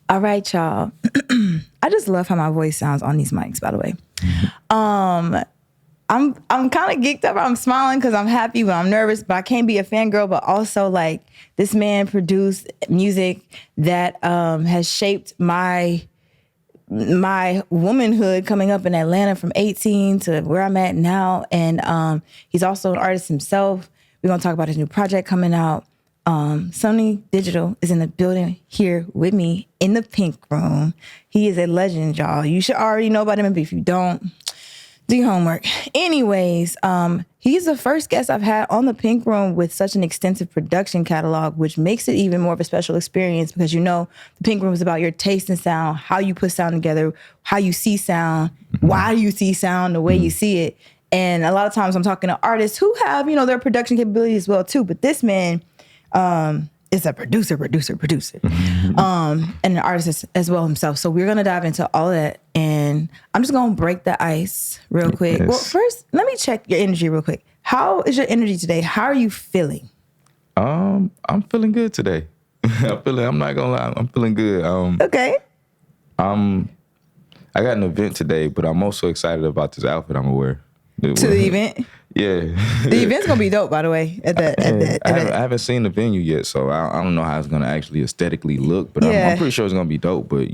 All right, y'all. I just love how my voice sounds on these mics, by the way. I'm kind of geeked up. I'm smiling because I'm happy, but I'm nervous. But I can't be a fangirl. But also, like, this man produced music that has shaped my womanhood coming up in Atlanta from 18 to where I'm at now. And he's also an artist himself. We're gonna talk about his new project coming out. Sonny Digital is in the building here with me in the pink room. He is a legend, y'all. You should already know about him, but if you don't, do your homework. Anyways, he's the first guest I've had on the Pink Room with such an extensive production catalog, which makes it even more of a special experience because the Pink Room is about your taste in sound, how you put sound together, how you see sound, why you see sound, the way you see it. And a lot of times I'm talking to artists who have, their production capabilities as well too. But this man is a producer, and an artist as well himself. So we're gonna dive into all of that, and I'm just gonna break the ice real quick. Yes. Well, first, let me check your energy real quick. How is your energy today? How are you feeling? I'm feeling good today. I'm not gonna lie, I'm feeling good. Okay. I got an event today, but I'm also excited about this outfit I'm gonna wear. To the event? Yeah. The event's gonna be dope, by the way. I haven't seen the venue yet, so I don't know how it's gonna actually aesthetically look, but I'm pretty sure it's gonna be dope. But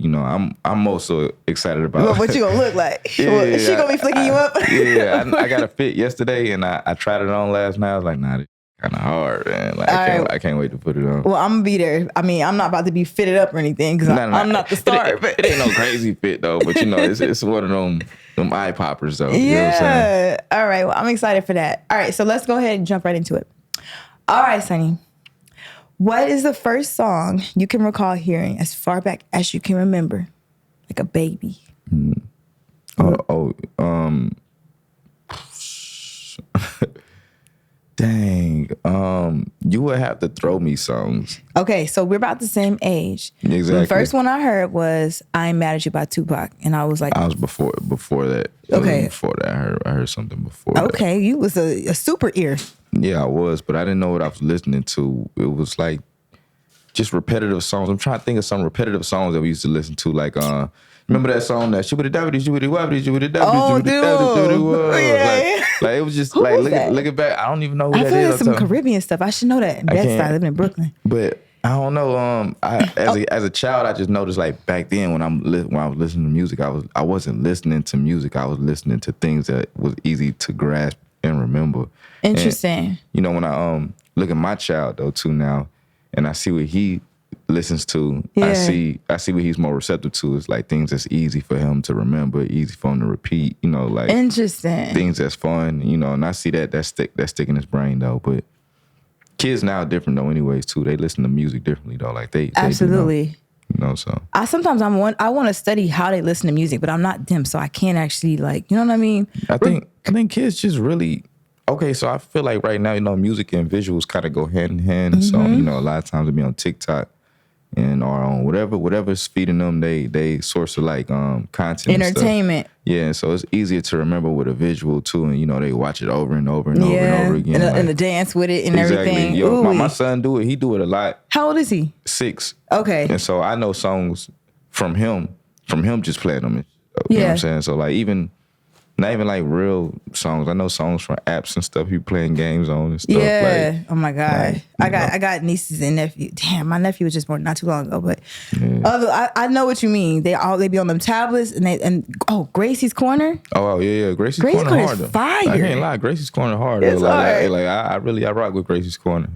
I'm also excited about what you gonna look like. Yeah, she gonna be flicking you up. I got a fit yesterday, and I tried it on last night. I was like, nah, this kind of hard, man. Like I can't wait to put it on. Well, I'm gonna be there. I mean, I'm not about to be fitted up or anything because I'm not the star. It ain't no crazy fit though, but it's one of them eye poppers though. Yeah. You know what I'm saying? All right. Well, I'm excited for that. All right. So let's go ahead and jump right into it. All right, Sonny. What is the first song you can recall hearing as far back as you can remember, like a baby? Dang. You would have to throw me songs. Okay, so we're about the same age. Exactly. The first one I heard was "I Ain't Mad at You" by Tupac, and I was like, I was before that. Okay. Before that, I heard something before that. Okay, you was a super ear. Yeah, I was, but I didn't know what I was listening to. It was like just repetitive songs. I'm trying to think of some repetitive songs that we used to listen to, like remember that song that like it was just Who like was that? looking back, I don't even know who I that feel is. like some Caribbean stuff. I should know that. That's I live in Brooklyn. But I don't know. As a child, I just noticed like back then when I was listening to music, I wasn't listening to music. I was listening to things that was easy to grasp and remember. Interesting. And, when I look at my child though too now, and I see what he listens to, I see what he's more receptive to. It's like things that's easy for him to remember, easy for him to repeat. Like interesting things that's fun. And I see that's stick in his brain though. But kids now are different though, anyways too. They listen to music differently though. Like they absolutely. So I sometimes I want to study how they listen to music, but I'm not them, so I can't actually you know what I mean. I think kids just really. Okay, so I feel like right now, music and visuals kind of go hand in hand. Mm-hmm. So, a lot of times it'll be on TikTok and or on whatever's feeding them, they source of like content, entertainment. And so it's easier to remember with a visual too, and they watch it over and over and over and over again. And the dance with it and everything. Yo, my son do it. He do it a lot. How old is he? 6. Okay. And so I know songs from him just playing them. You know what I'm saying? So like not even like real songs. I know songs from apps and stuff you playing games on and stuff. Yeah. Oh my God. I got nieces and nephews. Damn, my nephew was just born not too long ago. But I know what you mean. They be on them tablets and Gracie's Corner. Oh yeah. Gracie's Corner hard. Is fire. I can't lie. Gracie's Corner hard. It's hard. I rock with Gracie's Corner.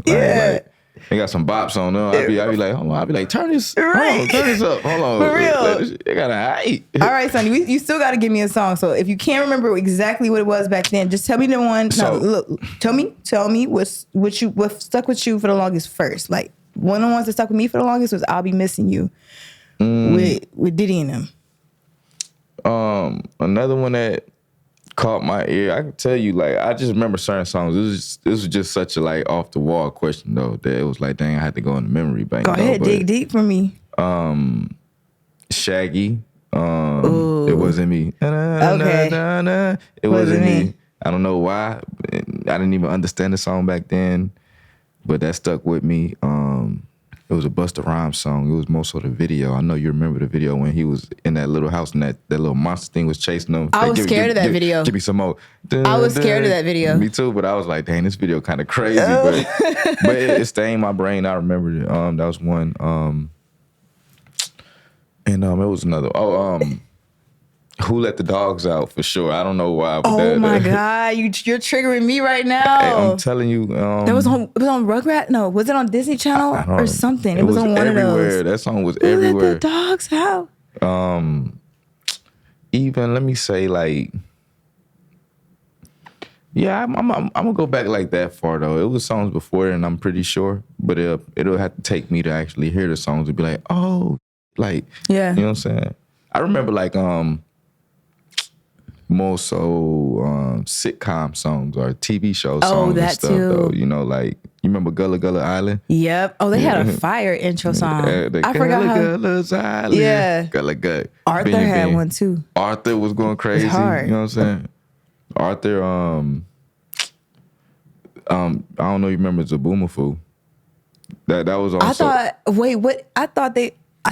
They got some bops on them. I be like, hold on. I be like, turn this up. Hold on. For real. They got a height. All right, Sonny, you still got to give me a song. So if you can't remember exactly what it was back then, just tell me the one. Tell me what stuck with you for the longest first. Like one of the ones that stuck with me for the longest was "I'll Be Missing You" with Diddy and them. Another one that caught my ear. I can tell you, like, I just remember certain songs. This was just such a like off the wall question though that it was like, dang, I had to go in the memory bank. Go ahead, dig deep for me. Shaggy. It wasn't me. Okay. It wasn't me. I don't know why. I didn't even understand the song back then, but that stuck with me. It was a Busta Rhymes song. It was more so the video. I know you remember the video when he was in that little house and that little monster thing was chasing him. I was scared of that video. Give me some more. I was scared of that video. Me too, but I was like, dang, this video kind of crazy. But it stayed in my brain. I remembered it. That was one. And it was another. Who Let the Dogs Out for sure. I don't know why. But oh my God, you're triggering me right now. Hey, I'm telling you. It was on Rugrat? No, was it on Disney Channel or something? It was on one everywhere. of those. That song was Who everywhere. Let the Dogs Out? Even let me say like, yeah, I'm gonna go back like that far though. It was songs before, and I'm pretty sure, but it'll have to take me to actually hear the songs to be like, oh, like, yeah, you know what I'm saying? I remember like more so sitcom songs or TV show songs and stuff too. though. You know, like you remember Gullah Gullah Island? Yep. Oh, they had a fire intro song. I forgot how. Gullah's Island. Yeah. Gullah Gullah. Arthur had one too. Arthur was going crazy. Hard. You know what I'm saying? Arthur, I don't know. You remember Zaboomafoo? That was also. I thought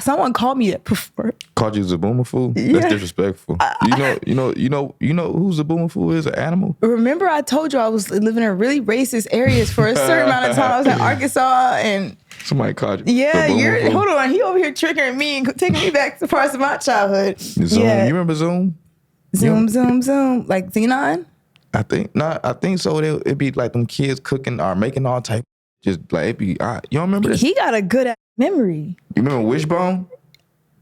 someone called me that before. Called you Zaboomafoo? Yeah. That's disrespectful. You know who Zaboomafoo is? An animal? Remember, I told you I was living in really racist areas for a certain amount of time. I was in Arkansas and. Somebody called you. Yeah, hold on. He over here triggering me and taking me back to parts of my childhood. Zoom. Yeah. You remember Zoom? Zoom. Like Xenon? I think so. It'd be like them kids cooking or making all type. Just like it'd be. You don't remember this? He got a good memory. You remember Wishbone?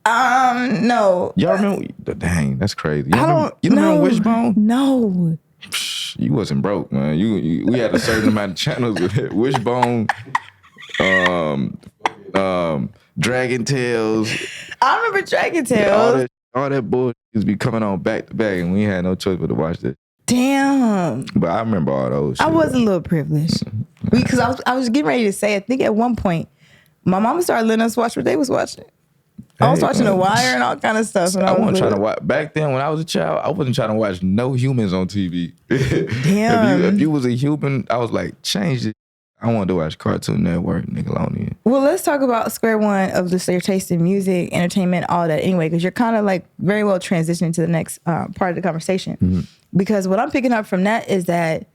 No. Y'all remember? Dang, that's crazy. You don't remember Wishbone? No. You wasn't broke, man. We had a certain amount of channels with it. Wishbone, Dragon Tales. I remember Dragon Tales. All that bullshit used to be coming on back to back, and we had no choice but to watch this. Damn. But I remember all those. I was a little privileged because I was getting ready to say. I think at one point, my mama started letting us watch what they was watching. I was watching The Wire and all kind of stuff. I wasn't trying to watch. Back then, when I was a child, I wasn't trying to watch no humans on TV. Damn. if you was a human, I was like, change it. I wanted to watch Cartoon Network, Nickelodeon. Well, let's talk about square one of your taste in music, entertainment, all that anyway, because you're kind of like very well transitioning to the next part of the conversation. Mm-hmm. Because what I'm picking up from that is that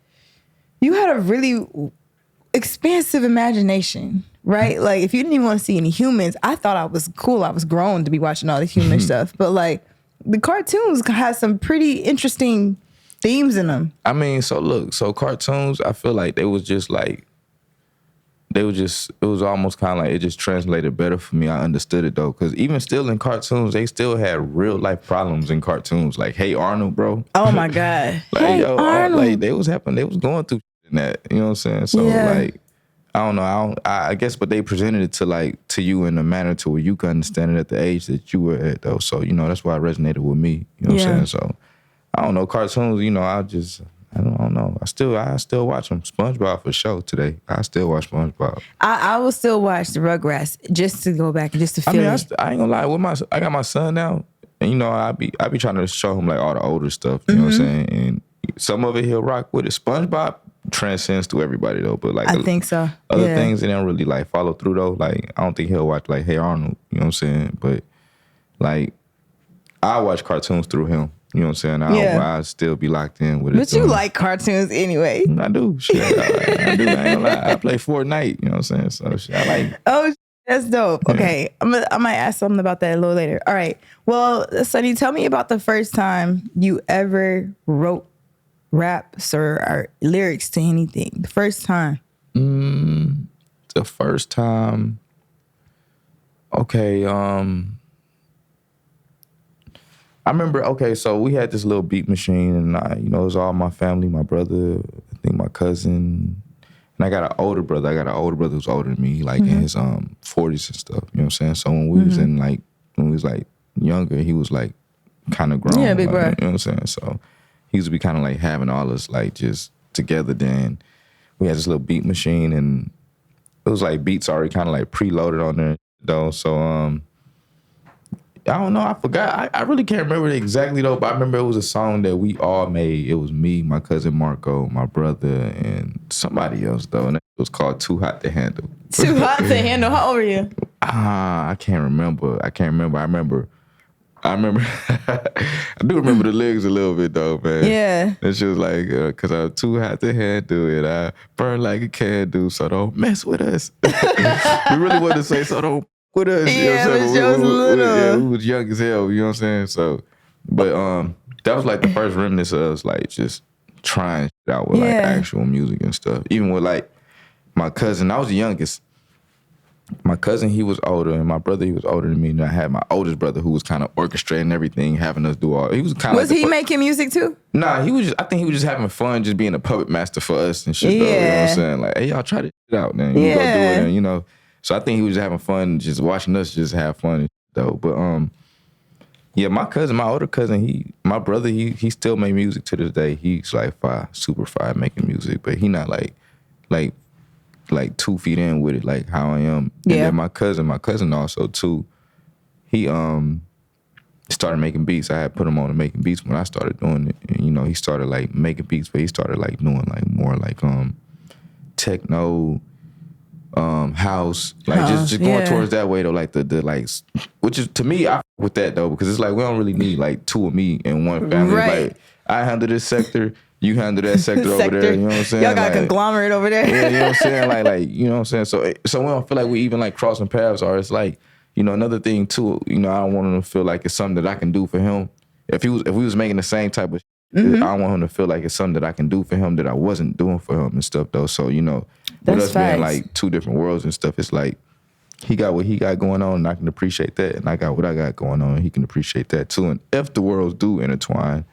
you had a really expansive imagination, right? Like if you didn't even want to see any humans, I thought I was cool. I was grown to be watching all the human stuff. But like the cartoons had some pretty interesting themes in them. I mean, so cartoons, I feel like it was almost kind of like it just translated better for me. I understood it though, because even still in cartoons, they still had real life problems in cartoons. Like, Hey Arnold, bro. Oh my God. Like, hey Arnold. Like they was going through in that. You know what I'm saying? So like, I don't know. I guess, but they presented it to you in a manner to where you could understand it at the age that you were at though. So that's why it resonated with me. You know what I'm saying? So I don't know, cartoons. I don't know. I still watch them. SpongeBob for sure today. I still watch SpongeBob. I will still watch the Rugrats just to go back and just to feel it. I ain't gonna lie. I got my son now, and I be trying to show him like all the older stuff. You know what I'm saying? And some of it he'll rock with it. SpongeBob transcends to everybody though, but like I think so. Other things they don't really like follow through though. Like I don't think he'll watch like Hey Arnold. You know what I'm saying? But like I watch cartoons through him. You know what I'm saying? I'll still be locked in with it. But you like cartoons anyway. I do. Shit, I do. I ain't gonna lie. I play Fortnite. You know what I'm saying? So shit, I like it. Oh, that's dope. Okay. I might ask something about that a little later. All right. Well, Sonny, tell me about the first time you ever wrote raps or lyrics to anything. The first time. The first time. Okay. I remember, so we had this little beat machine and it was all my family, my brother, I think my cousin, and I got an older brother. Who's older than me, like in his 40s and stuff, you know what I'm saying? So when we was when we was like younger, he was like kind of grown. Yeah, big bro. You know what I'm saying? So he used to be kind of like having all us like just together. Then we had this little beat machine and it was like beats already kind of like preloaded on there though. So I don't know. I forgot. I really can't remember it exactly though, but I remember it was a song that we all made. It was me, my cousin Marco, my brother, and somebody else though. And was called Too Hot to Handle. Too hot to handle. How old were you? I can't remember. I remember. I do remember the lyrics a little bit though, man. Yeah. And she was like, "Cause I'm too hot to handle it. I burn like a candle, so don't mess with us." We really wanted to say, "So don't with us." You know what I'm saying? We was young as hell. You know what I'm saying? So, but that was like the first remnants of us, like just trying shit out with like actual music and stuff. Even with like my cousin, I was the youngest. My cousin, he was older, and my brother, he was older than me. And I had my oldest brother who was kind of orchestrating everything, having us do all. He was kind of. Was he making music too? Nah, he was. I think he was just having fun, just being a puppet master for us and shit. Though, you know what I'm saying? Like, hey, y'all try this shit out, man. You go do it, and you know. So I think he was just having fun, just watching us just have fun, and shit, though. But yeah, my older cousin, my brother, he still make music to this day. He's like super fire making music, but he not like 2 feet in with it, like how I am. Yeah. And then my cousin also too, he started making beats. I had put him on to making beats when I started doing it. And, you know, he started like making beats, but he started like doing like more like techno, house, like just going towards that way though, like the like, which is to me, I with that though, because it's like we don't really need like two of me in one family. Right. Like I handle this sector, you handle that sector over there. You know what I'm saying? Y'all got like, a conglomerate over there. Yeah, you know what I'm saying? Like, you know what I'm saying? So we don't feel like we even like crossing paths, or it's like, you know, another thing too, you know, I don't want him to feel like it's something that I can do for him. If we was making the same type of shit, I don't want him to feel like it's something that I can do for him that I wasn't doing for him and stuff though. So, you know, with us being like two different worlds and stuff, it's like he got what he got going on and I can appreciate that, and I got what I got going on and he can appreciate that too. And if the worlds do intertwine,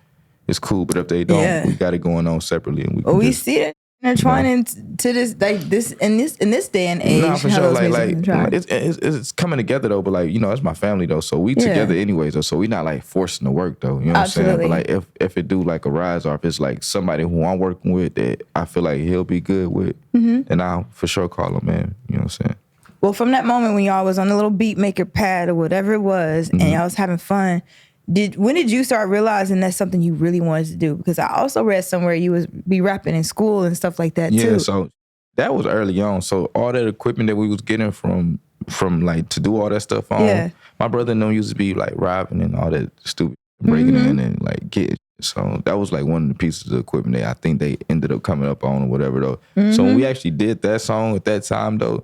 it's cool, but if they don't, we got it going on separately, and we see it intertwining to this, like this in this day and age. Nah, for sure. Like it's coming together though. But like, you know, it's my family though, so we together anyways though. So we not like forcing the work though. You know what I'm saying? But like if it do like arise, or if it's like somebody who I'm working with that I feel like he'll be good with, then I'll for sure call him, man. You know what I'm saying? Well, from that moment when y'all was on the little beat maker pad or whatever it was, and y'all was having fun. When did you start realizing that's something you really wanted to do? Because I also read somewhere you was be rapping in school and stuff like that too. Yeah, so that was early on. So all that equipment that we was getting from like to do all that stuff on, my brother and them used to be like robbing and all that stupid breaking in and like getting. So that was like one of the pieces of equipment that I think they ended up coming up on or whatever though. So when we actually did that song at that time though,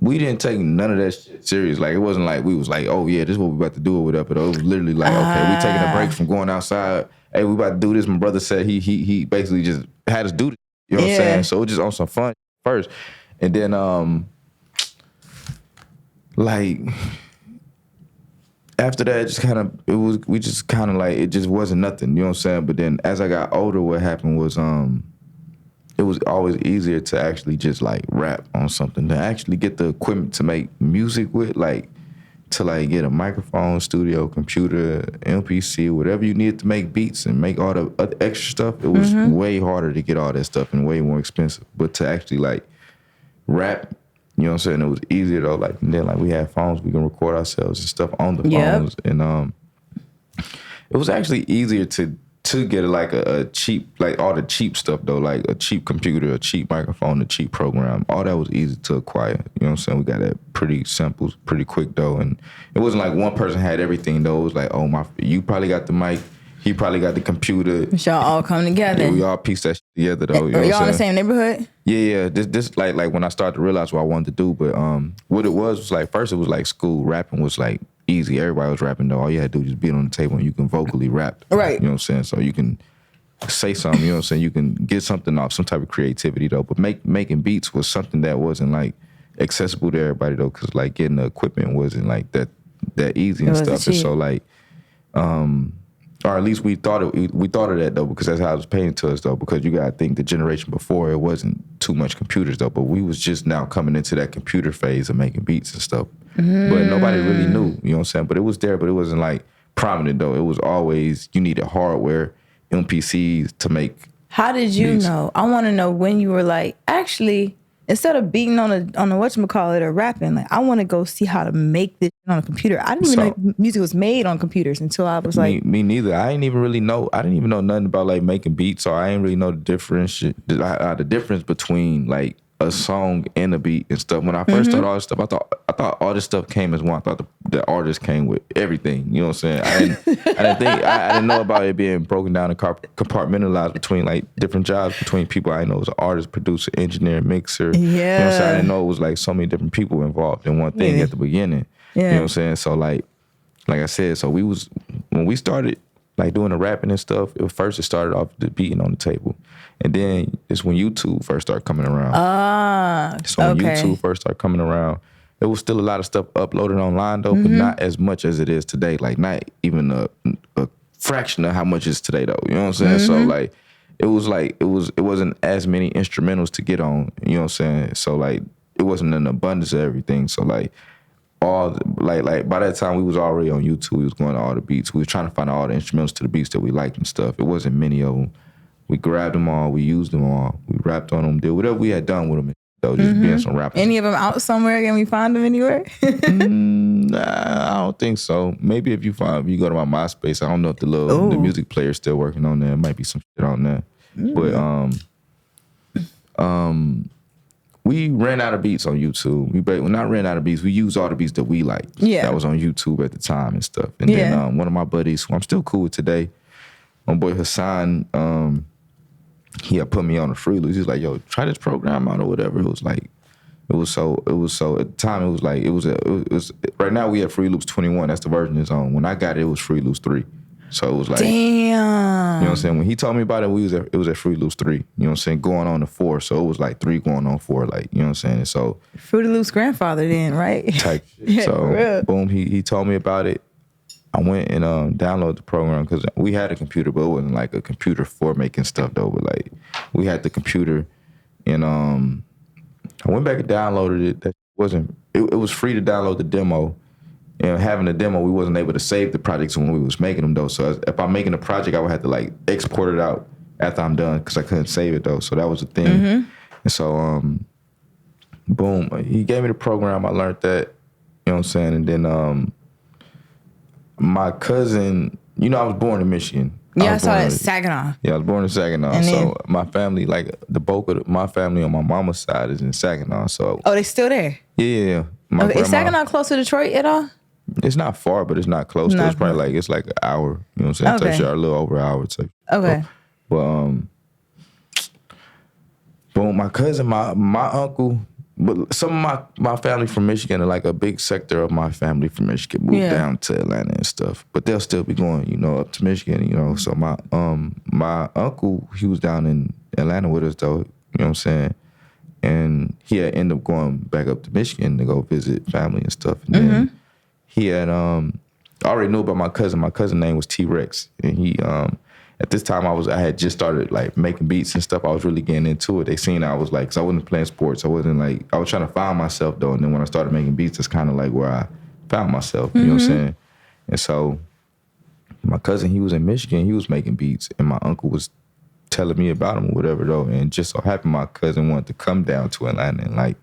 we didn't take none of that shit serious. Like, it wasn't like we was like, oh yeah, this is what we about to do or whatever. It was literally like, okay, we taking a break from going outside. Hey, we about to do this. My brother said he basically just had us do this. You know what I'm saying? So it was just on some fun first. And then like after that, we just kind of like, it just wasn't nothing. You know what I'm saying? But then as I got older, what happened was it was always easier to actually just like rap on something, to actually get the equipment to make music with, like to like get a microphone, studio, computer, MPC, whatever you needed to make beats and make all the other extra stuff. It was way harder to get all that stuff and way more expensive. But to actually like rap, you know what I'm saying? It was easier though. Like, and then like we had phones, we can record ourselves and stuff on the phones. And it was actually easier to get like a cheap, like all the cheap stuff though, like a cheap computer, a cheap microphone, a cheap program. All that was easy to acquire. You know what I'm saying? We got that pretty simple, pretty quick though. And it wasn't like one person had everything though. It was like, oh you probably got the mic, he probably got the computer. Y'all all come together. Yeah, we all pieced that shit together though. You know Are y'all in the saying? same neighborhood? Yeah. This like when I started to realize what I wanted to do. But what it was like, first it was like school. Rapping was like easy. Everybody was rapping though. All you had to do was just beat on the table and you can vocally rap. Right. You know what I'm saying? So you can say something, you know what I'm saying? You can get something off, some type of creativity though. But making beats was something that wasn't like accessible to everybody though, because like getting the equipment wasn't like that easy and stuff. And so like, or at least we thought of that though, because that's how it was paid to us though. Because you gotta think the generation before, it wasn't too much computers though, but we was just now coming into that computer phase of making beats and stuff. But nobody really knew, you know what I'm saying? But it was there, but it wasn't like prominent though. It was always, you needed hardware, MPCs to make. How did you know? I want to know when you were like, actually, instead of beating on a whatchamacallit or rapping, like I want to go see how to make this on a computer. I didn't even know music was made on computers until I was like, me neither. I didn't even really know. I didn't even know nothing about like making beats, or I didn't really know the difference between like a song and a beat and stuff. When I first started all this stuff, I thought all this stuff came as one. I thought the artist came with everything. You know what I'm saying? I didn't know about it being broken down and compartmentalized between like different jobs between people. I didn't know it was an artist, producer, engineer, mixer. Yeah. You know what I'm saying? I didn't know it was like so many different people involved in one thing at the beginning. Yeah. You know what I'm saying? So like I said, so when we started like doing the rapping and stuff, it started off the beating on the table. And then it's when YouTube first started coming around. So when YouTube first started coming around, there was still a lot of stuff uploaded online though, but not as much as it is today. Like not even a fraction of how much it is today though. You know what I'm saying? So like it wasn't as many instrumentals to get on. You know what I'm saying? So like it wasn't an abundance of everything. So like like by that time we was already on YouTube. We was going to all the beats. We was trying to find all the instrumentals to the beats that we liked and stuff. It wasn't many of them. We grabbed them all. We used them all. We rapped on them. Did whatever we had done with them. Though, just being some rappers. Any of them out somewhere? Can we find them anywhere? Nah, I don't think so. Maybe if you go to my MySpace, I don't know if the music player is still working on there. It might be some shit on there. But we ran out of beats on YouTube. We not ran out of beats. We used all the beats that we liked. Yeah. That was on YouTube at the time and stuff. And then one of my buddies, who I'm still cool with today, my boy Hassan, he had put me on the Free Loops. He's like, yo, try this program out or whatever. It was so at the time it was right now we have Free Loops 21. That's the version it's on. When I got it, it was Free Loops 3. So it was like, damn. You know what I'm saying? When he told me about it, it was at Free Loops 3. You know what I'm saying? Going on to 4. So it was like 3 going on 4. Like, you know what I'm saying? So Fruity Loops grandfather then, right? Type shit. So boom, he told me about it. I went and downloaded the program because we had a computer, but it wasn't like a computer for making stuff though. But like we had the computer, and I went back and downloaded it. It was free to download the demo. And having the demo, we wasn't able to save the projects when we was making them though. So if I'm making a project, I would have to like export it out after I'm done because I couldn't save it though. So that was the thing. And so boom, he gave me the program. I learned that, you know what I'm saying, and then my cousin, you know, I was born in Michigan. Yeah, I saw that Saginaw. Yeah, I was born in Saginaw. And so my family, like the bulk of my family on my mama's side is in Saginaw. So they still there? Yeah. Is Saginaw close to Detroit at all? It's not far, but it's not close. It's probably like an hour. You know what I'm saying? A little over an hour. Okay. But boom, my cousin, my uncle. But some of my family from Michigan, and like a big sector of my family from Michigan, moved down to Atlanta and stuff. But they'll still be going, you know, up to Michigan, you know. So my uncle, he was down in Atlanta with us though, you know what I'm saying? And he had ended up going back up to Michigan to go visit family and stuff. And then he had I already knew about my cousin. My cousin's name was T-Rex. And he at this time, I had just started like making beats and stuff. I was really getting into it. They seen I was like, cause I wasn't playing sports. I wasn't like, I was trying to find myself though. And then when I started making beats, that's kind of like where I found myself. You know what I'm saying? And so my cousin, he was in Michigan. He was making beats, and my uncle was telling me about him or whatever though. And just so happened, my cousin wanted to come down to Atlanta and like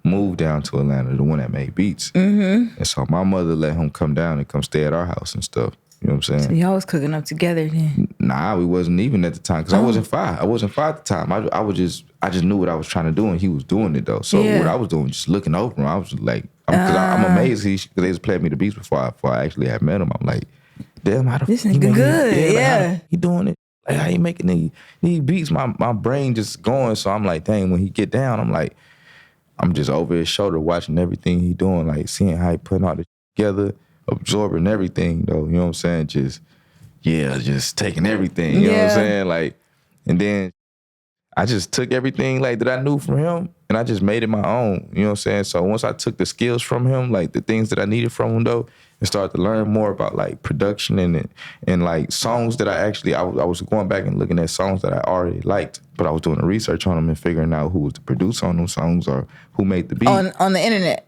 move down to Atlanta, the one that made beats. And so my mother let him come down and come stay at our house and stuff. You know what I'm saying? So y'all was cooking up together then? Nah, we wasn't even at the time because I wasn't 5. I wasn't 5 at the time. I just knew what I was trying to do, and he was doing it though. So what I was doing, just looking over him, I was like, I'm amazed because they just played me the beats before I actually had met him. I'm like, damn, how the this nigga good? Like, he doing it? Like, how he making these beats? My brain just going. So I'm like, dang, when he get down, I'm like, I'm just over his shoulder watching everything he doing, like seeing how he putting all this together, absorbing everything though, you know what I'm saying? Just taking everything, you know what I'm saying? Like, and then I just took everything like that I knew from him and I just made it my own, you know what I'm saying? So once I took the skills from him, like the things that I needed from him though, and started to learn more about like production and like songs that I was going back and looking at songs that I already liked, but I was doing the research on them and figuring out who was the producer on those songs or who made the beat. On the internet.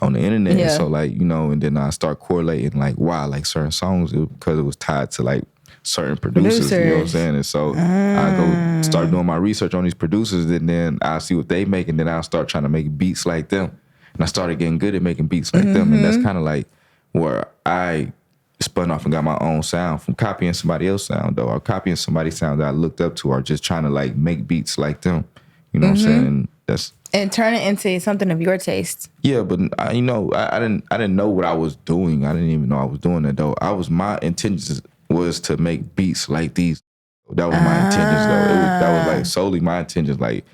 On the internet. Yeah. So like, you know, and then I start correlating like why like certain songs because it was tied to like certain producers, you know what I'm saying? And so I go start doing my research on these producers and then I'll see what they make and then I'll start trying to make beats like them. And I started getting good at making beats like them. And that's kind of like where I spun off and got my own sound from copying somebody else's sound though, or copying somebody's sound that I looked up to or just trying to like make beats like them. You know what I'm saying? That's And turn it into something of your taste. yeah, but I didn't know what I was doing. I didn't even know I was doing that though. My intentions was to make beats like these. That was my intentions though. That was like solely my intentions. Like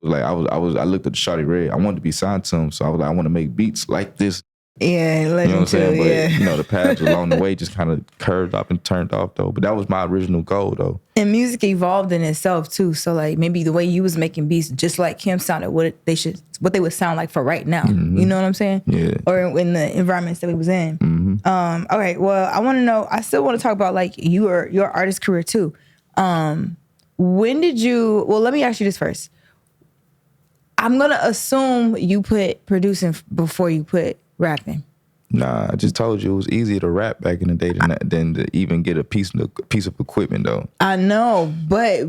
I looked at the Shawty Red. I wanted to be signed to him, so I was like, I want to make beats like this. Yeah, You know what I'm saying? yeah. But the paths along the way just kind of curved up and turned off though. But that was my original goal though. And music evolved in itself too. So like maybe the way you was making beats just like him sounded what they would sound like for right now. Mm-hmm. You know what I'm saying? Yeah. Or in the environments that we was in. Mm-hmm. Okay, well, I want to know, I still want to talk about like your artist career too. When did you, well, let me ask you this first. I'm going to assume you put producing before you put rapping. Nah, I just told you it was easier to rap back in the day than to even get a piece of equipment though. I know, but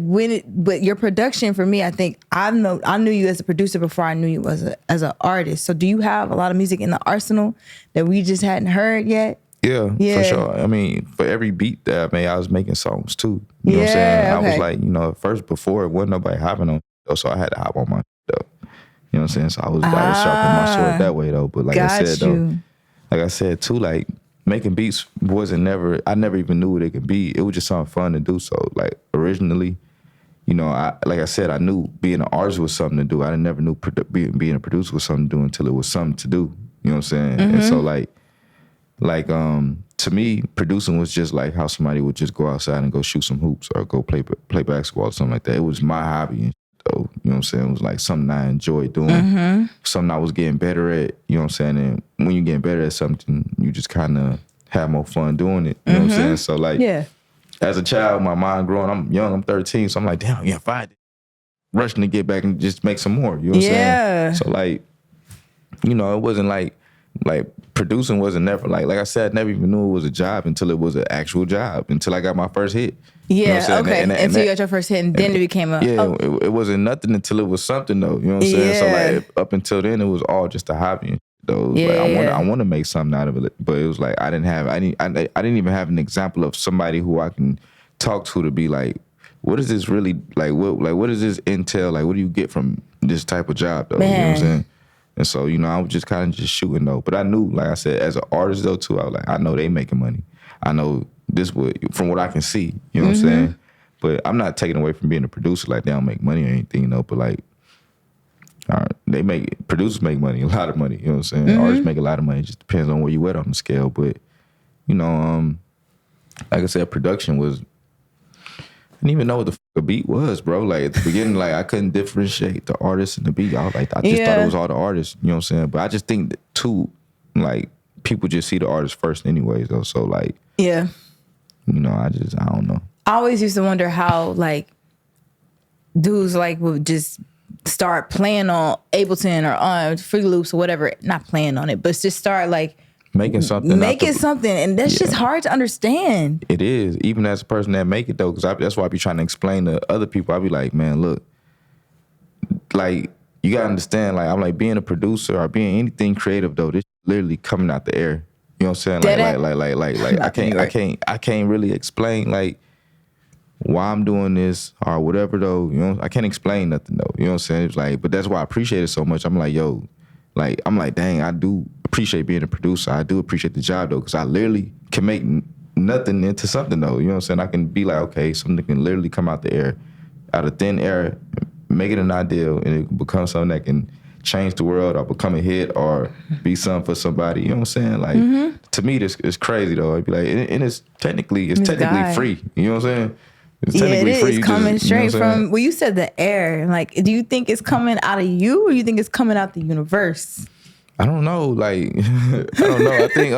but your production for me, I think I knew you as a producer before I knew you as an artist. So do you have a lot of music in the arsenal that we just hadn't heard yet? Yeah, for sure. I mean, for every beat that I made, I was making songs too. You know what I'm saying? I was like, at first before it wasn't nobody hopping on, so I had to hop on my though. You know what I'm saying? So I was sharpening my sword that way though. But like I said though, like I said too, like making beats I never even knew what it could be. It was just something fun to do. So like originally, like I said, I knew being an artist was something to do. I never knew being a producer was something to do until it was something to do. You know what I'm saying? Mm-hmm. And so to me, producing was just like how somebody would just go outside and go shoot some hoops or go play basketball or something like that. It was my hobby. So, you know what I'm saying? It was like something I enjoyed doing, something I was getting better at, you know what I'm saying? And when you're getting better at something, you just kind of have more fun doing it, you know what I'm saying? So like, as a child, my mind growing, I'm young, I'm 13, so I'm like, damn, if I rushing to get back and just make some more, you know what I'm saying? So like, it wasn't like producing wasn't never like I said, I never even knew it was a job until it was an actual job, until I got my first hit. Yeah, you know okay. Until you got your first hit, and then it became a... Yeah, it wasn't nothing until it was something, though. You know what I'm saying? So, like, up until then, it was all just a hobby. Though. Yeah, like, I want to make something out of it, but it was like, I didn't even have an example of somebody who I can talk to be like, what is this really, what does this entail? Like, what do you get from this type of job, though? Man. You know what I'm saying? And so, I was just kind of just shooting, though. But I knew, like I said, as an artist, though, too, I was like, I know they making money. I know this would, from what I can see, you know what I'm saying? But I'm not taking away from being a producer, like they don't make money or anything, but like, producers make money, a lot of money, you know what I'm saying? Artists make a lot of money, it just depends on where you at on the scale. But, like I said, production was, I didn't even know what the a beat was, bro. Like at the beginning, like I couldn't differentiate the artist and the beat. I just thought it was all the artists, you know what I'm saying? But I just think that too, like people just see the artist first anyways though. So like, I don't know. I always used to wonder how like dudes like would just start playing on Ableton or on Fruity Loops or whatever, not playing on it, but just start like making something, and that's just hard to understand. It is, even as a person that make it though, because that's why I be trying to explain to other people. I be like, man, look, like you gotta understand, like I'm like being a producer or being anything creative though, this literally coming out the air. You know what I'm saying? Like I can't really explain like why I'm doing this or whatever though. You know, I can't explain nothing though. You know what I'm saying? It's like, but that's why I appreciate it so much. I'm like, yo. Like, I'm like, dang, I do appreciate being a producer. I do appreciate the job, though, because I literally can make nothing into something, though. You know what I'm saying? I can be like, okay, something can literally come out the air, out of thin air, make it an ideal, and it can become something that can change the world or become a hit or be something for somebody. You know what I'm saying? Like, to me, this is crazy, though. I'd be like, and it's technically free. You know what I'm saying? It's technically free. It's coming straight from, well, you said the air. Like, do you think it's coming out of you or you think it's coming out the universe? I don't know. Like, I don't know. I think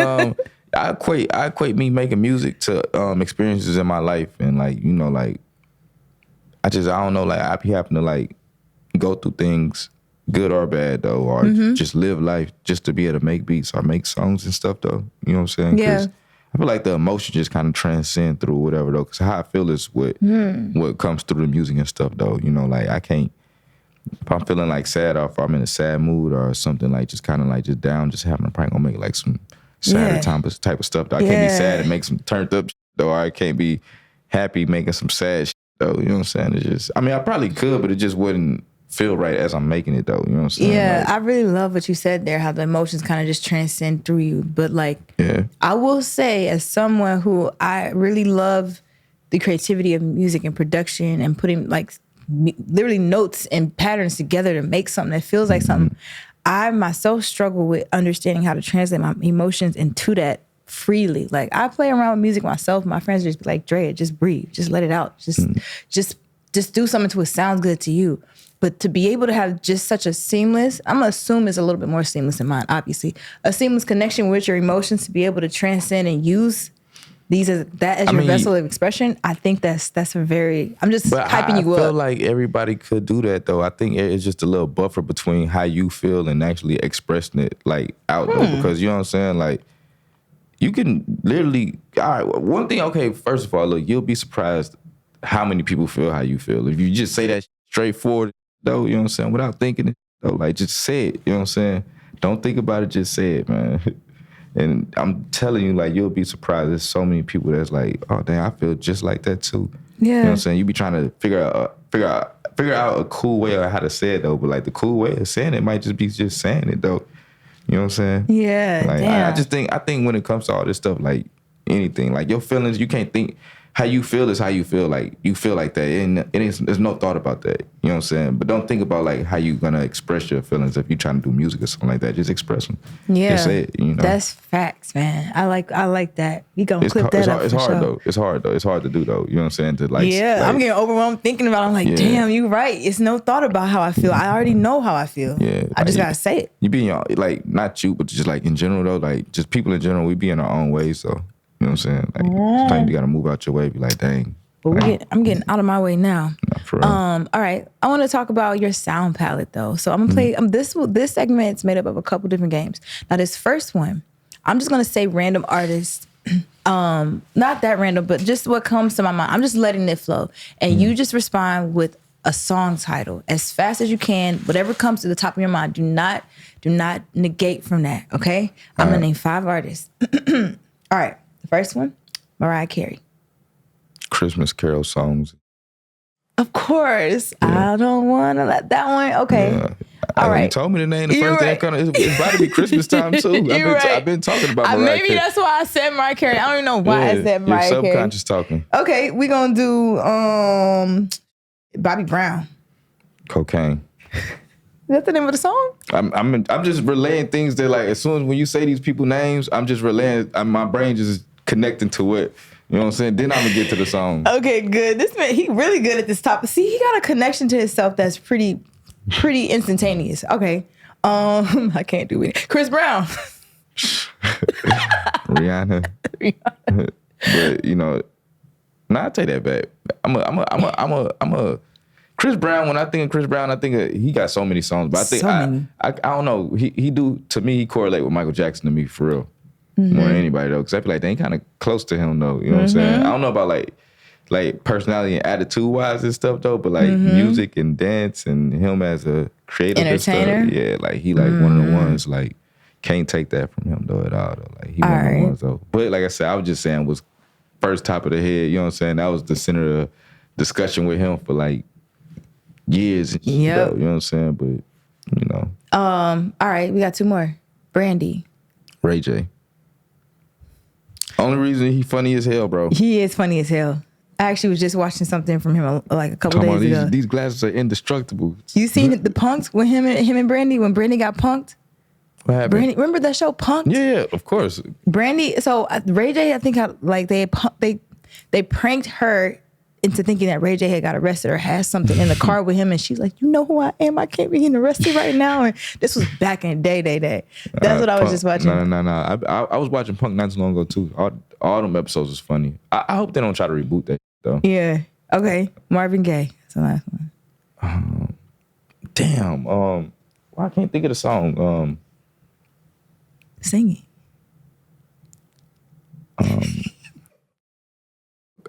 I equate me making music to experiences in my life. And like, like, I don't know. Like, I be having to like go through things, good or bad though, or just live life just to be able to make beats or make songs and stuff though. You know what I'm saying? Yeah. I feel like the emotion just kind of transcend through whatever though, because how I feel is what comes through the music and stuff though. Like I can't, if I'm feeling like sad or if I'm in a sad mood or something like just kind of like just down, just having a prank gonna make like some sad type of stuff though. I can't be sad and make some turned up shit, though, or I can't be happy making some sad shit, though. You know what I'm saying? It's just, I mean, I probably could, but it just wouldn't feel right as I'm making it though. You know what I'm saying? Yeah, Like, I really love what you said there, how the emotions kind of just transcend through you. But like, yeah. I will say, as someone who I really love the creativity of music and production and putting like literally notes and patterns together to make something that feels like something, I myself struggle with understanding how to translate my emotions into that freely. Like I play around with music myself. My friends just be like, Drea, just breathe, just let it out, just do something till it sounds good to you. But to be able to have just such a seamless, I'm gonna assume it's a little bit more seamless than mine, obviously, a seamless connection with your emotions to be able to transcend and use as your vessel of expression. I think that's a very, I'm just hyping you up. I feel like everybody could do that though. I think it's just a little buffer between how you feel and actually expressing it like out there. Because you know what I'm saying? Like you can literally, all right, one thing, okay, first of all, look, you'll be surprised how many people feel how you feel. If you just say that straightforward though, you know what I'm saying, without thinking it though, like just say it, you know what I'm saying? Don't think about it, just say it, man. And I'm telling you, like, you'll be surprised. There's so many people that's like, oh, damn, I feel just like that too. Yeah. You know what I'm saying? You be trying to figure out a cool way of how to say it though, but like the cool way of saying it might just be just saying it though. You know what I'm saying? Yeah, like, damn. I think when it comes to all this stuff, like anything, like your feelings, you can't think. How you feel is how you feel. Like you feel like that, and there's no thought about that. You know what I'm saying? But don't think about like how you gonna express your feelings if you're trying to do music or something like that. Just express them. Yeah, just say it. You know, that's facts, man. I like that. We gonna clip that up. It's hard though. It's hard though. It's hard to do though. You know what I'm saying? To like, yeah, I'm getting overwhelmed thinking about it. I'm like, damn, you right. It's no thought about how I feel. I already know how I feel. Yeah, I just gotta say it. You be in your, like, not you, but just like in general though, like just people in general, we be in our own ways. So you know what I'm saying? Like sometimes you gotta move out your way. Be like, dang. But I'm getting out of my way now. For real. All right, I want to talk about your sound palette though. So I'm gonna play this segment's made up of a couple different games. Now this first one, I'm just gonna say random artists. Not that random, but just what comes to my mind. I'm just letting it flow, and you just respond with a song title as fast as you can. Whatever comes to the top of your mind. Do not negate from that. Okay, I'm gonna name 5 artists. All right, the first one, Mariah Carey. Christmas Carol songs. Of course. Yeah. I don't want to let that one. Okay. Yeah. All right. You told me the name the first day. It's about to be Christmas time too. I've been talking about Mariah maybe Carey. That's why I said Mariah Carey. I don't even know why I said Mariah Carey. You're subconscious talking. Okay, we're gonna do Bobby Brown. Cocaine. Is that the name of the song? I'm just relaying things that, like, as soon as when you say these people names, I'm just relaying. My brain just connecting to it. You know what I'm saying? Then I'm gonna get to the song. Okay, good. This man, he really good at this topic. See, he got a connection to himself that's pretty instantaneous. Okay. I can't do it. Chris Brown. Rihanna. But you know, I take that back. I'm a Chris Brown. When I think of Chris Brown, I think he got so many songs. But I think I don't know. He do, to me, he correlate with Michael Jackson to me for real. More than anybody though, because I feel like they ain't kind of close to him though. You know what I'm saying? I don't know about like personality and attitude wise and stuff though, but like music and dance and him as a creative entertainer. And stuff, yeah, like he like one of the ones, like can't take that from him though at all though. Like he one of the ones though. But like I said, I was just saying was first top of the head. You know what I'm saying? That was the center of the discussion with him for like years. And shit, though, you know what I'm saying? But you know. All right, we got 2 more. Brandy. Ray J. Only reason he funny as hell, bro. He is funny as hell. I actually was just watching something from him like a couple days ago. These glasses are indestructible. You seen the punks with him and Brandy when Brandy got punked? What happened? Brandy, remember that show Punked? Yeah, of course. Brandy. So Ray J, I think they pranked her into thinking that Ray J had got arrested or had something in the car with him, and she's like, "You know who I am? I can't be getting arrested right now." And this was back in the day. That's what I was just watching. No. I was watching Punk not too long ago too. All them episodes was funny. I hope they don't try to reboot that though. Yeah. Okay. Marvin Gaye. That's the last one. Damn. Well, I can't think of the song. Sing it.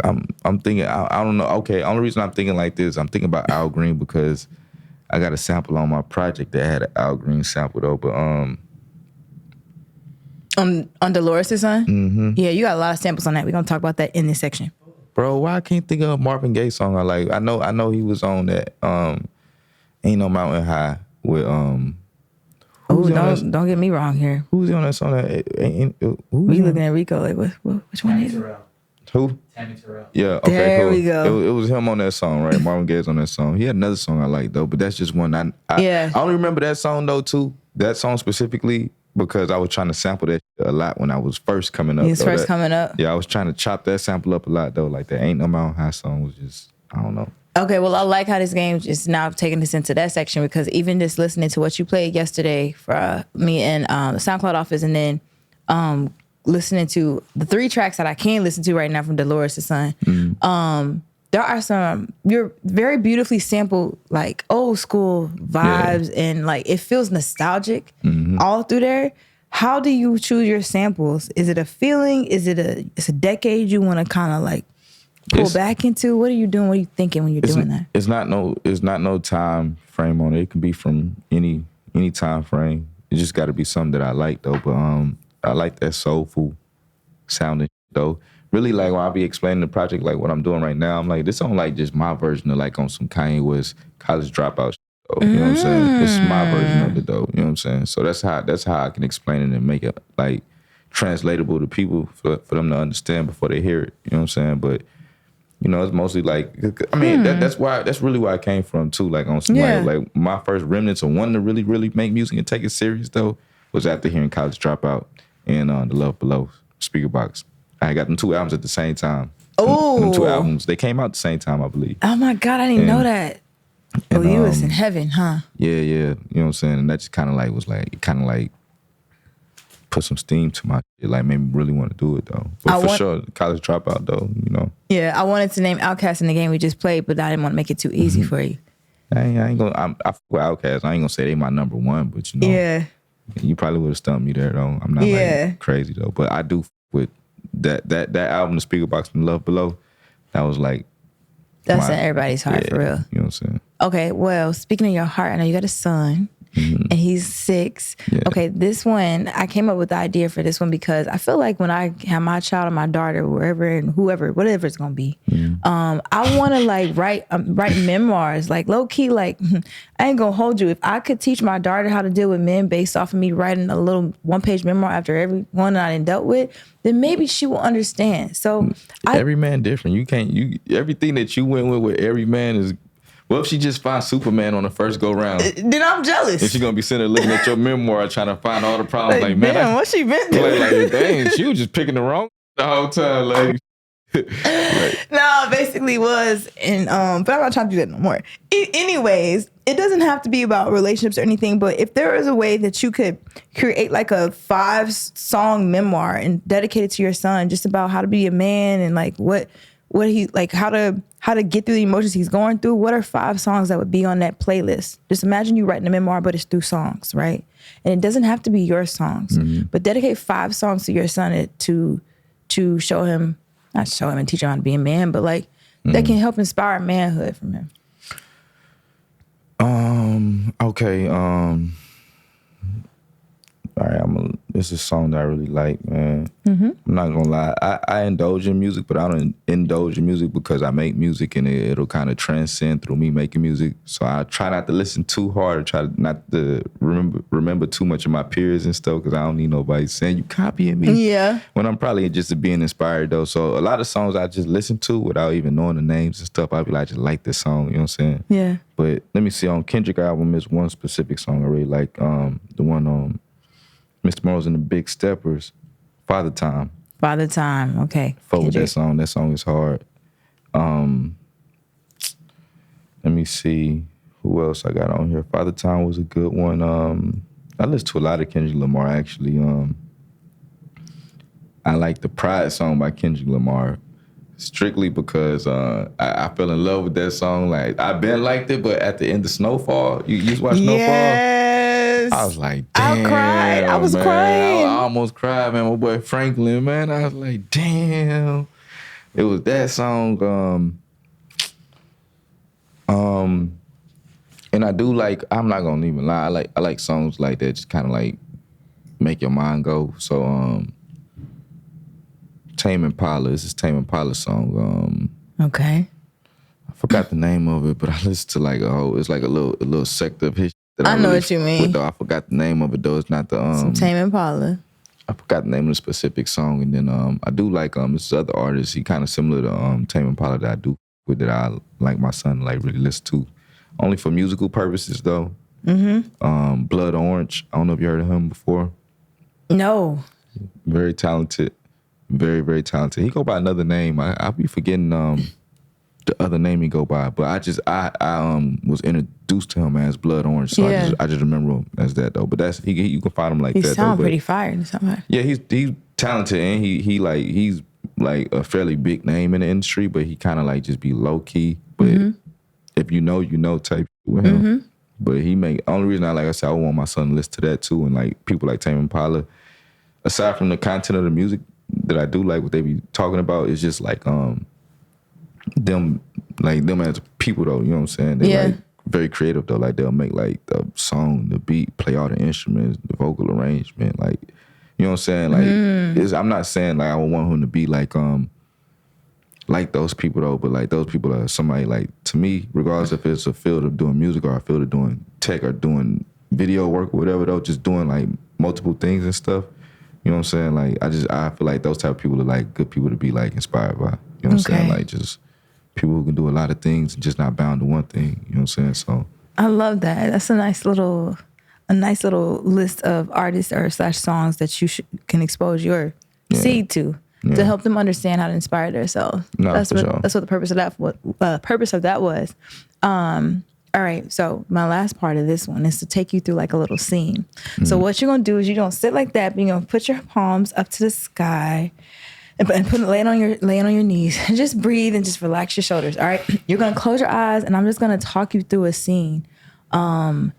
I'm thinking, I don't know. Okay, only reason I'm thinking like this, I'm thinking about Al Green because I got a sample on my project that had an Al Green sample though. But on Dolores' son? Mm-hmm. Yeah, you got a lot of samples on that. We're gonna talk about that in this section. Bro, why I can't think of a Marvin Gaye song I like? I know he was on that Ain't No Mountain High with Oh, who's on that? don't get me wrong here. Who's on that song? We looking at Rico like which one is it? Who? Tammy Terrell. Yeah, okay, There cool. we go. It was him on that song, right? Marvin Gaye's on that song. He had another song I like though, but that's just one I only remember that song though too. That song specifically because I was trying to sample that a lot when I was first coming up. Coming up. Yeah, I was trying to chop that sample up a lot though. Like that Ain't No Mountain High song was just, I don't know. Okay, well, I like how this game is now taking us into that section because even just listening to what you played yesterday for me and the SoundCloud office, and then listening to the 3 tracks that I can listen to right now from Dolores the Sun, there are some, you're very beautifully sampled, like old school vibes, and like it feels nostalgic all through there. How do you choose your samples? Is it a feeling? Is it it's a decade you want to kind of like pull back into? What are you doing? What are you thinking when you're doing that? It's not no time frame on it. It can be from any time frame. It just got to be something that I like though. But I like that soulful sounding though. Really like when I be explaining the project, like what I'm doing right now, I'm like, this ain't like just my version of like on some Kanye West College Dropout shit, though. You know what I'm saying? This is my version of it though. You know what I'm saying? So that's how I can explain it and make it like translatable to people for them to understand before they hear it. You know what I'm saying? But you know, it's mostly like, I mean, that's really where I came from too. Like on some like my first remnants of wanting to really, really make music and take it serious though was after hearing College Dropout and The Love Below, Speaker Box. I got them 2 albums at the same time. Oh, them 2 albums, they came out at the same time, I believe. Oh my God, I didn't know that. Oh, you was in heaven, huh? Yeah, you know what I'm saying? And that just kind of like was like, it kind of like put some steam to my shit, like made me really want to do it though. But sure, College Dropout though, you know. Yeah, I wanted to name Outkast in the game we just played, but I didn't want to make it too easy for you. I ain't gonna, I fuck with Outkast. I ain't gonna say they my number one, but you know. Yeah. You probably would have stumped me there though. I'm not like crazy though, but I do with that album, The Speaker Box and Love Below. That was like that's in everybody's heart for real. You know what I'm saying? Okay, well, speaking of your heart, I know you got a son. And he's 6. Yeah. Okay, this one, I came up with the idea for this one because I feel like when I have my child or my daughter, wherever and whoever, whatever it's gonna be, I want to like write memoirs, like low key. Like I ain't gonna hold you. If I could teach my daughter how to deal with men based off of me writing a little 1-page memoir after every one that I done dealt with, then maybe she will understand. So every man different. You can't. Everything that you went with every man is. What if she just finds Superman on the first go round? Then I'm jealous. And she gonna be sitting there looking at your memoir trying to find all the problems. Like man, damn, what she been doing? Like, dang, she was just picking the wrong the whole time. Like, no, basically was, and but I'm not trying to do that no more. Anyways, it doesn't have to be about relationships or anything, but if there is a way that you could create like a 5-song memoir and dedicate it to your son, just about how to be a man and like what he like, how to get through the emotions he's going through. What are 5 songs that would be on that playlist? Just imagine you writing a memoir, but it's through songs, right? And it doesn't have to be your songs, but dedicate 5 songs to your son to show him, not show him and teach him how to be a man, but like that can help inspire manhood from him. Okay. All right, this is a song that I really like, man. I'm not gonna lie. I indulge in music, but I don't indulge in music because I make music and it'll kind of transcend through me making music. So I try not to listen too hard, try not to remember too much of my peers and stuff because I don't need nobody saying you copying me. Yeah. When I'm probably just being inspired though. So a lot of songs I just listen to without even knowing the names and stuff. I'll be like, I just like this song, you know what I'm saying? Yeah. But let me see, on Kendrick album is one specific song I really like. The one on Mr. Morals and the Big Steppers, Father Time. Father Time, okay. Fuck with that song. That song is hard. Let me see who else I got on here. Father Time was a good one. I listen to a lot of Kendrick Lamar actually. I like the Pride song by Kendrick Lamar strictly because I fell in love with that song. Like I've been liked it, but at the end of Snowfall, you used to watch Snowfall? Yes. I was like, damn. I cried. I was man. crying. I almost cried, man. My boy Franklin, man. I was like, damn. It was that song. And I do like, I'm not gonna even lie, I like songs like that, just kind of like make your mind go. So Tame Impala, this is Tame Impala song. Okay. I forgot the name of it, but I listened to like it's like a little sector of his that I know really what you mean. with, though. I forgot the name of it though. It's not the Some Tame Impala. I forgot the name of the specific song, and then I do like this other artist. He kind of similar to Tame Impala that I do with that I like my son like really listen to, only for musical purposes though. Blood Orange. I don't know if you heard of him before. No. Very talented, very very talented. He go by another name. I be forgetting the other name he go by, but I was introduced to him as Blood Orange, so I just remember him as that though. But that's you can find him like that. He sound pretty fire. Yeah, he's talented and he's like a fairly big name in the industry, but he kind of like just be low key. But if you know type with him. But he only reason like I said, I want my son to listen to that too, and like people like Tame Impala. Aside from the content of the music that I do like, what they be talking about is just like them as people though. You know what I'm saying? They like very creative though. Like they'll make like the song, the beat, play all the instruments, the vocal arrangement. Like you know what I'm saying? Like I'm not saying like I would want him to be like those people though, but like those people are somebody like to me, regardless if it's a field of doing music or a field of doing tech or doing video work or whatever though, just doing like multiple things and stuff. You know what I'm saying? Like I feel like those type of people are like good people to be like inspired by. You know what I'm saying? Like just people who can do a lot of things and just not bound to one thing. You know what I'm saying? So I love that. That's a nice little list of artists or / songs that you can expose your seed to help them understand how to inspire themselves. No, that's what the purpose of that was. All right, so my last part of this one is to take you through like a little scene. So what you're gonna do is you're gonna sit like that, but you're gonna put your palms up to the sky and lay it on your knees and just breathe and just relax your shoulders. All right, you're gonna close your eyes and I'm just gonna talk you through a scene. I'm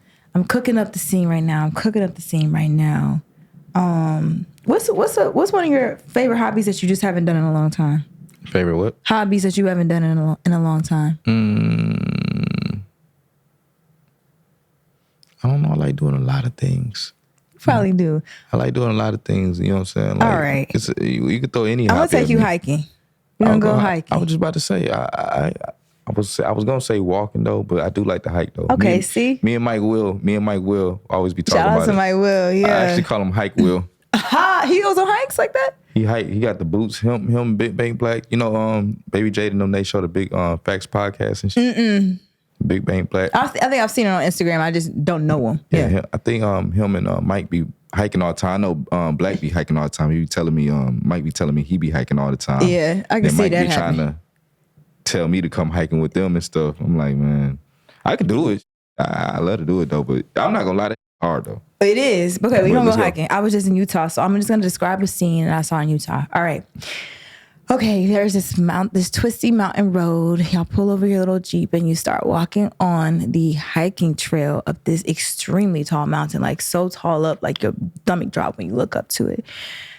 cooking up the scene right now. What's one of your favorite hobbies that you just haven't done in a long time? Favorite what? Hobbies that you haven't done in a long time. I don't know. I like doing a lot of things. You probably do. I like doing a lot of things. You know what I'm saying? Like, all right. You could throw any. I'm gonna take you hiking. We're gonna go hiking. I was just about to say. I was gonna say walking though, but I do like to hike though. Okay, me and Mike Will always be talking about it. Shout out to Mike Will. Yeah. I actually call him Hike Will. He goes on hikes like that? He got the boots. Him, Big Bang Black. You know, Baby Jade and them. They show the Big Facts podcast and shit. Big Bang Black. I think I've seen it on Instagram. I just don't know him. Yeah. I think him and Mike be hiking all the time. I know Black be hiking all the time. He be telling me, Mike be telling me he be hiking all the time. Yeah, I can see Mike that be trying to tell me to come hiking with them and stuff. I'm like, man, I could do it. I love to do it though, but I'm not gonna lie, that's hard though. It is. Okay, we're gonna go hiking. I was just in Utah, so I'm just gonna describe a scene that I saw in Utah. All right. Okay, there's this twisty mountain road. Y'all pull over your little Jeep and you start walking on the hiking trail up this extremely tall mountain, like so tall up, like your stomach drop when you look up to it.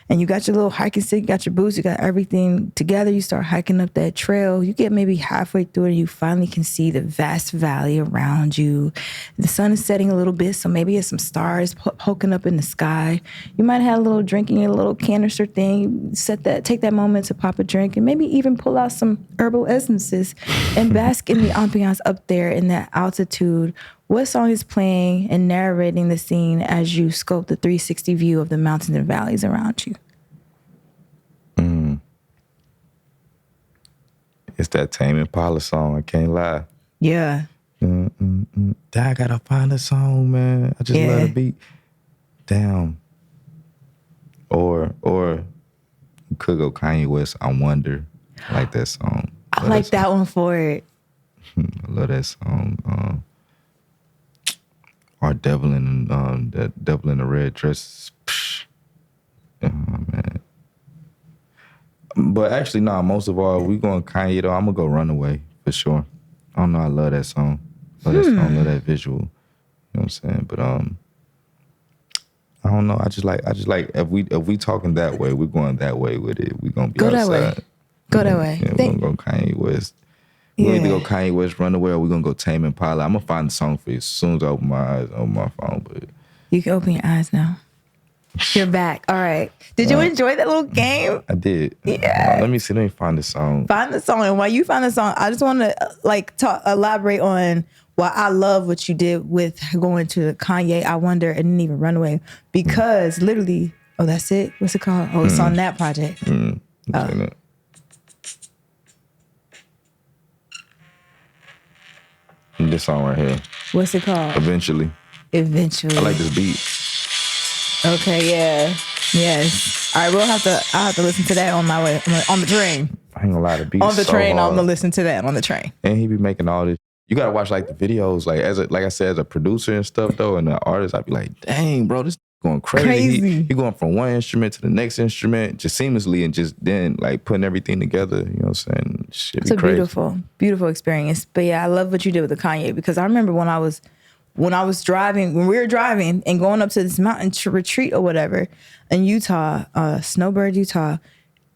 And you got your little hiking stick, you got your boots, you got everything together. You start hiking up that trail. You get maybe halfway through it and you finally can see the vast valley around you. The sun is setting a little bit, so maybe it's some stars poking up in the sky. You might have a little drink in your little canister thing. Take that moment to pop a drink and maybe even pull out some herbal essences and bask in the ambiance up there in that altitude. What song is playing and narrating the scene as you scope the 360 view of the mountains and valleys around you? It's that Tame Impala song, I can't lie. Yeah. I gotta find a song, man. I just love the beat. Damn. Or you could go Kanye West, I Wonder. I like that song. I like that one for it. I love that song. Or Devil that Devil in the Red Dress. Oh, man. But actually, most of all, we going Kanye though. I'm gonna go Runaway for sure. I don't know. I love that song. Love that song. Love that visual. You know what I'm saying? But I don't know. I just like if we talking that way, we're going that way with it. We gonna be go outside. That way. Go that way. Yeah, we're gonna go Kanye West. We're either go Kanye West, Runaway, or we're gonna go Tame Impala. I'm gonna find the song for you as soon as I open my eyes on my phone. But you can open your eyes now. You're back. All right. Did you enjoy that little game? I did. Yeah. Let me see. Let me find the song. Find the song. And while you find the song, I just want to elaborate on why I love what you did with going to Kanye, I Wonder, and then even Runaway. Because literally, oh, that's it? What's it called? Oh, it's on that project. This song right here. What's it called? Eventually. Eventually. I like this beat. Okay, yeah. Yes. All right, I'll have to listen to that on my way on the train. I ain't gonna lie, the beat On the so train, hard. I'm gonna listen to that on the train. And he be making all this. You gotta watch like the videos, like I said, as a producer and stuff though, and the artist, I'd be like, dang, bro, this going crazy. He going from one instrument to the next instrument just seamlessly, and just then like putting everything together. You know what I'm saying? Shit be It's a crazy. beautiful experience. But yeah, I love what you did with the Kanye, because I remember when we were driving and going up to this mountain to retreat or whatever in Utah, Snowbird, Utah,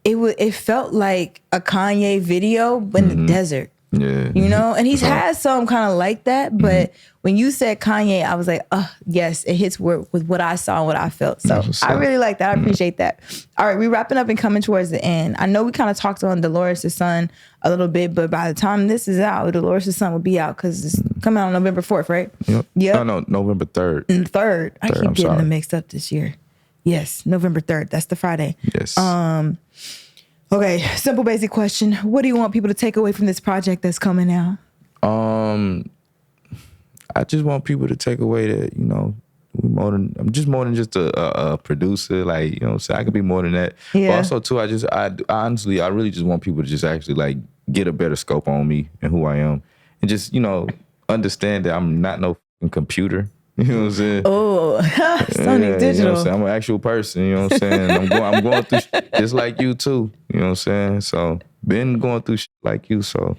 it felt like a Kanye video but in the desert. Yeah. You know? And he's had some kind of like that, but when you said Kanye, I was like, oh, yes, it hits with what I saw and what I felt. So I really like that. I appreciate that. All right, we're wrapping up and coming towards the end. I know we kind of talked on Dolores' Son a little bit, but by the time this is out, Dolores' Son will be out because it's coming out on November 4th, right? Yep. No, November 3rd. 3rd. I keep getting them mixed up this year. Yes, November 3rd. That's the Friday. Yes. Okay, simple basic question. What do you want people to take away from this project that's coming out? I just want people to take away that, you know, I'm just more than just a producer. Like, you know what I'm saying? I could be more than that. Yeah. But also too, I honestly, I really just want people to just actually like get a better scope on me and who I am. And just, you know, understand that I'm not no fucking computer. You know what I'm saying? Oh, Sonny Digital. You know what I'm saying? I'm an actual person, you know what I'm saying? I'm going through shit just like you too. You know what I'm saying? So been going through shit like you. So,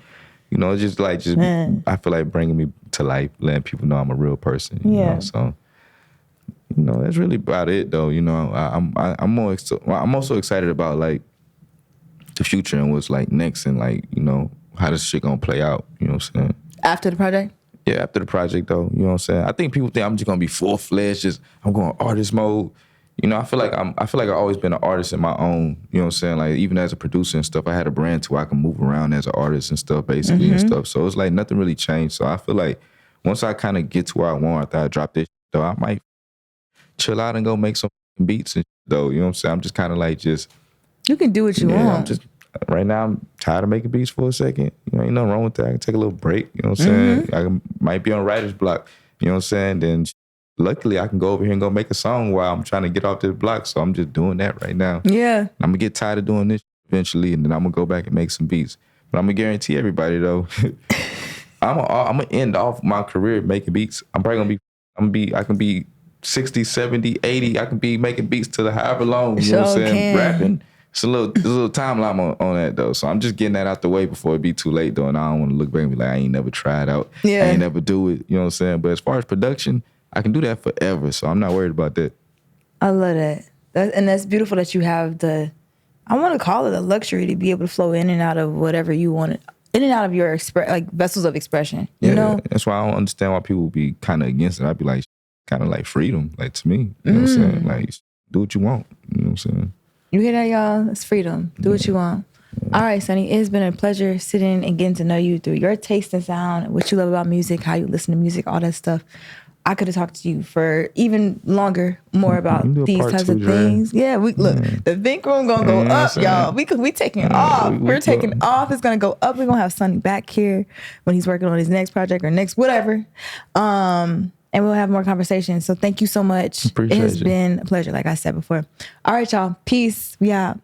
you know, it's just I feel like bringing me to life, letting people know I'm a real person. You know? So, you know, that's really about it though. You know, I'm also excited about like the future and what's like next, and like, you know, how this shit gonna play out. You know what I'm saying? After the project? Yeah, after the project though, you know what I'm saying? I think people think I'm just gonna be full-fledged, I'm going artist mode. You know, I feel like I've always been an artist in my own, you know what I'm saying? Like even as a producer and stuff, I had a brand to where I can move around as an artist and stuff basically and stuff. So it's like nothing really changed. So I feel like once I kind of get to where I want after I drop this though, I might chill out and go make some beats and though, you know what I'm saying? I'm just kind of like you can do what you want. Right now, I'm tired of making beats for a second. You know, ain't nothing wrong with that. I can take a little break. You know what I'm saying? I might be on writer's block. You know what I'm saying? Then luckily, I can go over here and go make a song while I'm trying to get off this block. So I'm just doing that right now. Yeah. I'm going to get tired of doing this eventually, and then I'm going to go back and make some beats. But I'm going to guarantee everybody, though, I'm going to end off my career making beats. I can be 60, 70, 80. I can be making beats till however long. You know what I'm saying? Rapping. There's a little timeline on that though, so I'm just getting that out the way before it be too late though, and I don't want to look back and be like, I ain't never tried out, I ain't never do it, you know what I'm saying? But as far as production, I can do that forever, so I'm not worried about that. I love that. And that's beautiful that you have I want to call it a luxury to be able to flow in and out of whatever you want, in and out of your like vessels of expression. You know, that's why I don't understand why people be kind of against it. I'd be like, kind of like freedom, like to me, you know what I'm saying? Like, do what you want, you know what I'm saying? You hear that, y'all? It's freedom. Do what you want. All right, Sonny, it's been a pleasure sitting and getting to know you through your taste and sound, what you love about music, how you listen to music, all that stuff. I could have talked to you for even longer, more about these types of things. Yeah, look, the Vink Room gonna go up, y'all. We taking off. We're taking off. It's gonna go up. We're gonna have Sonny back here when he's working on his next project or next whatever. And we'll have more conversations. So thank you so much. Appreciate it has been a pleasure, like I said before. All right, y'all. Peace. We out.